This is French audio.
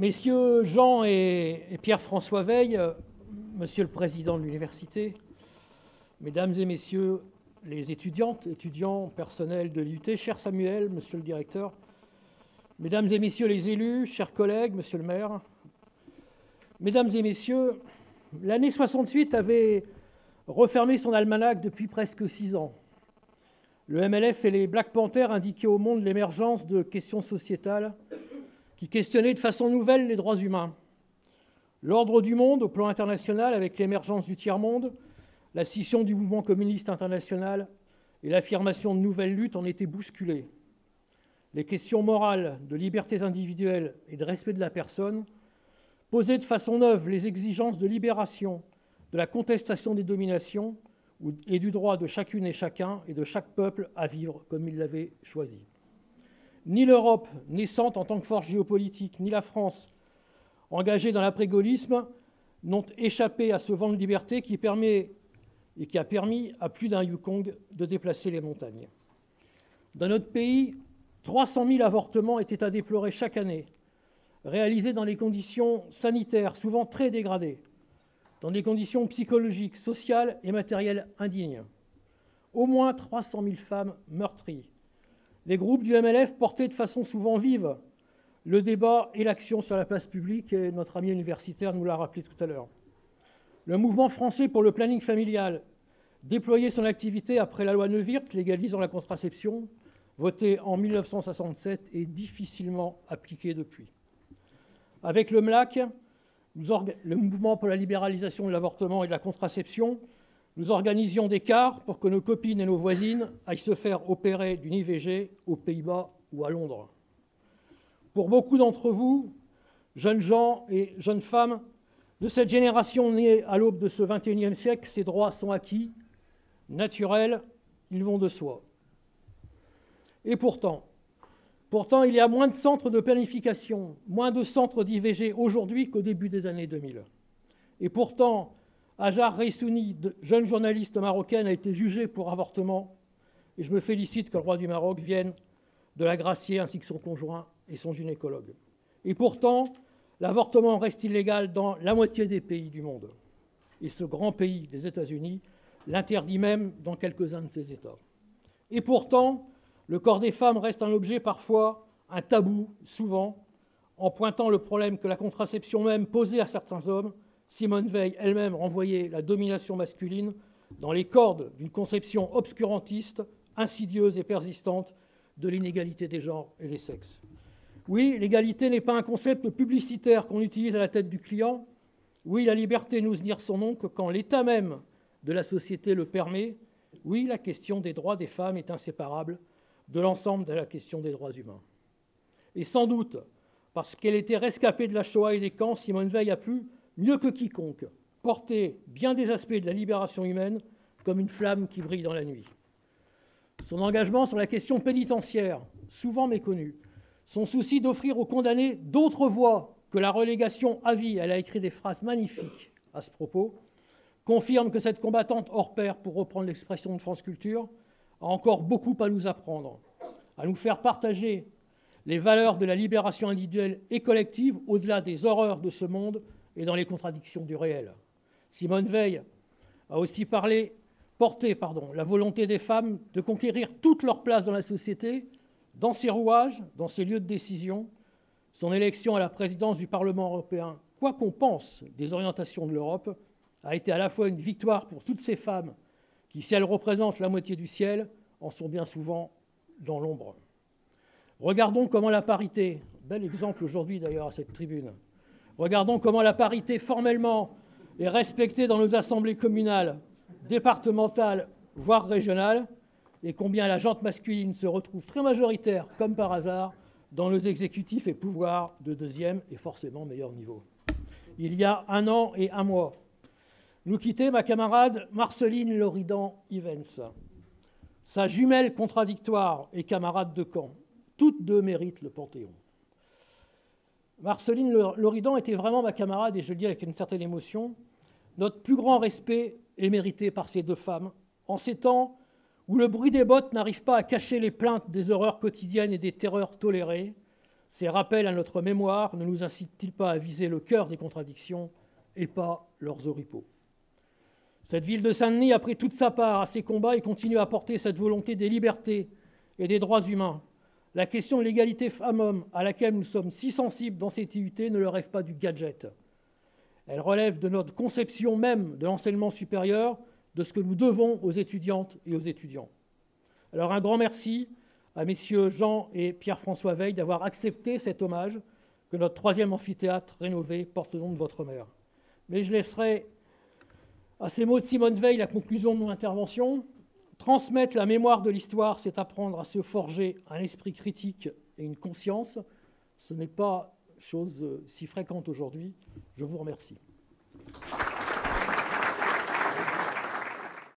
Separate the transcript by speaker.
Speaker 1: Messieurs Jean et Pierre-François Veil, Monsieur le Président de l'Université, Mesdames et Messieurs les étudiantes, étudiants, personnels de l'IUT, cher Samuel, Monsieur le Directeur, Mesdames et Messieurs les élus, chers collègues, Monsieur le maire, Mesdames et Messieurs, l'année 68 avait refermé son almanach depuis presque 6 ans. Le MLF et les Black Panthers indiquaient au monde l'émergence de questions sociétales qui questionnaient de façon nouvelle les droits humains. L'ordre du monde au plan international avec l'émergence du tiers-monde, la scission du mouvement communiste international et l'affirmation de nouvelles luttes en étaient bousculées. Les questions morales, de libertés individuelles et de respect de la personne posaient de façon neuve les exigences de libération, de la contestation des dominations et du droit de chacune et chacun et de chaque peuple à vivre comme il l'avait choisi. Ni l'Europe, naissante en tant que force géopolitique, ni la France, engagée dans l'après-gaullisme, n'ont échappé à ce vent de liberté qui a permis à plus d'un Yukong de déplacer les montagnes. Dans notre pays, 300 000 avortements étaient à déplorer chaque année, réalisés dans des conditions sanitaires souvent très dégradées, dans des conditions psychologiques, sociales et matérielles indignes. Au moins 300 000 femmes meurtries. Les groupes du MLF portaient de façon souvent vive le débat et l'action sur la place publique, et notre ami universitaire nous l'a rappelé tout à l'heure. Le mouvement français pour le planning familial déployait son activité après la loi Neuwirth légalisant la contraception, votée en 1967 et difficilement appliquée depuis. Avec le MLAC, le mouvement pour la libéralisation de l'avortement et de la contraception, nous organisions des cars pour que nos copines et nos voisines aillent se faire opérer d'une IVG aux Pays-Bas ou à Londres. Pour beaucoup d'entre vous, jeunes gens et jeunes femmes de cette génération née à l'aube de ce XXIe siècle, ces droits sont acquis, naturels, ils vont de soi. Et pourtant, il y a moins de centres de planification, moins de centres d'IVG aujourd'hui qu'au début des années 2000. Et pourtant, Hajar Reissouni, jeune journaliste marocaine, a été jugée pour avortement. Et je me félicite que le roi du Maroc vienne de la gracier ainsi que son conjoint et son gynécologue. Et pourtant, l'avortement reste illégal dans la moitié des pays du monde. Et ce grand pays, les États-Unis, l'interdit même dans quelques-uns de ses États. Et pourtant, le corps des femmes reste un objet parfois, un tabou, souvent, en pointant le problème que la contraception même posait à certains hommes. Simone Veil elle-même renvoyait la domination masculine dans les cordes d'une conception obscurantiste, insidieuse et persistante de l'inégalité des genres et des sexes. Oui, l'égalité n'est pas un concept publicitaire qu'on utilise à la tête du client. Oui, la liberté n'ose dire son nom que quand l'état même de la société le permet. Oui, la question des droits des femmes est inséparable de l'ensemble de la question des droits humains. Et sans doute, parce qu'elle était rescapée de la Shoah et des camps, Simone Veil a pu, mieux que quiconque, porter bien des aspects de la libération humaine comme une flamme qui brille dans la nuit. Son engagement sur la question pénitentiaire, souvent méconnue, son souci d'offrir aux condamnés d'autres voies que la relégation à vie, elle a écrit des phrases magnifiques à ce propos, confirme que cette combattante hors pair, pour reprendre l'expression de France Culture, a encore beaucoup à nous apprendre, à nous faire partager les valeurs de la libération individuelle et collective au-delà des horreurs de ce monde et dans les contradictions du réel. Simone Veil a aussi porté la volonté des femmes de conquérir toute leur place dans la société, dans ses rouages, dans ses lieux de décision. Son élection à la présidence du Parlement européen, quoi qu'on pense des orientations de l'Europe, a été à la fois une victoire pour toutes ces femmes qui, si elles représentent la moitié du ciel, en sont bien souvent dans l'ombre. Regardons comment la parité, bel exemple aujourd'hui d'ailleurs à cette tribune, regardons comment la parité formellement est respectée dans nos assemblées communales, départementales, voire régionales, et combien la jante masculine se retrouve très majoritaire, comme par hasard, dans nos exécutifs et pouvoirs de deuxième et forcément meilleur niveau. Il y a 1 an et 1 mois, nous quittait ma camarade Marceline Loridan-Ivens, sa jumelle contradictoire et camarade de camp. Toutes deux méritent le Panthéon. Marceline Loridan était vraiment ma camarade, et je le dis avec une certaine émotion. Notre plus grand respect est mérité par ces deux femmes, en ces temps où le bruit des bottes n'arrive pas à cacher les plaintes des horreurs quotidiennes et des terreurs tolérées, Ces rappels à notre mémoire ne nous incitent-ils pas à viser le cœur des contradictions et pas leurs oripeaux? Cette ville de Saint-Denis a pris toute sa part à ces combats et continue à porter cette volonté des libertés et des droits humains. La question de l'égalité femmes-hommes, à laquelle nous sommes si sensibles dans cette IUT, ne relève pas du gadget. Elle relève de notre conception même de l'enseignement supérieur, de ce que nous devons aux étudiantes et aux étudiants. Alors un grand merci à messieurs Jean et Pierre-François Weil d'avoir accepté cet hommage que notre troisième amphithéâtre rénové porte le nom de votre mère. Mais je laisserai à ces mots de Simone Veil la conclusion de mon intervention. Transmettre la mémoire de l'histoire, c'est apprendre à se forger un esprit critique et une conscience. Ce n'est pas chose si fréquente aujourd'hui. Je vous remercie.